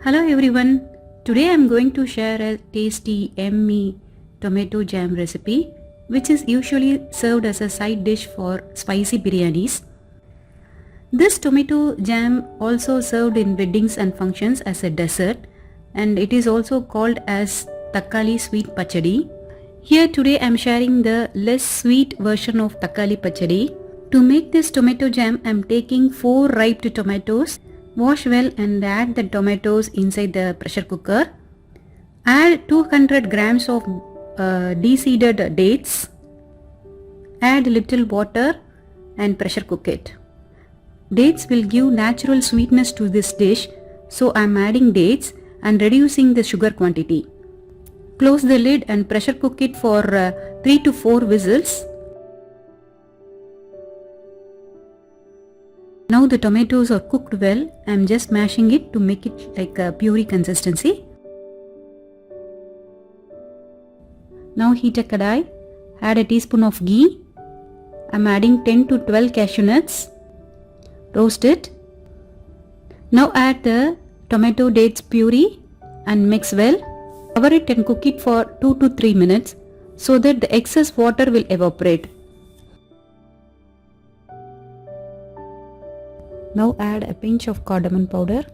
Hello everyone. Today I am going to share a tasty, yummy tomato jam recipe which is usually served as a side dish for spicy biryanis. This tomato jam also served in weddings and functions as a dessert, and it is also called as Takkali sweet pachadi. Here today I am sharing the less sweet version of Takkali pachadi. To make this tomato jam I am taking 4 ripe tomatoes. Wash well and add the tomatoes inside the pressure cooker. Add 200 grams of de-seeded dates. Add little water and pressure cook it. Dates will give natural sweetness to this dish, so I am adding dates and reducing the sugar quantity. Close the lid and pressure cook it for 3 to 4 whistles. Now the tomatoes are cooked well. I am just mashing it to make it like a puree consistency. Now heat a kadai. Add a teaspoon of ghee. I am adding 10 to 12 cashew nuts. Roast it. Now add the tomato dates puree and mix well. Cover it and cook it for 2 to 3 minutes so that the excess water will evaporate. Now add a pinch of cardamom powder.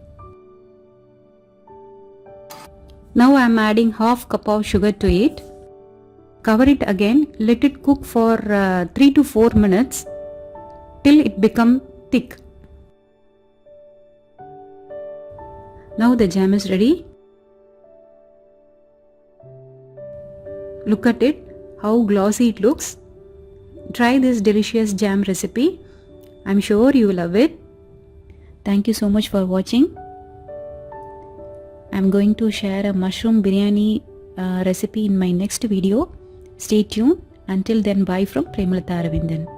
Now I am adding half cup of sugar to it. Cover it again. Let it cook for 3 to 4 minutes till it becomes thick. Now the jam is ready. Look at it, how glossy it looks. Try this delicious jam recipe. I'm sure you will love it. Thank you so much for watching. I'm going to share a mushroom biryani recipe in my next video. Stay tuned. Until then, bye from Premalata Aravindan.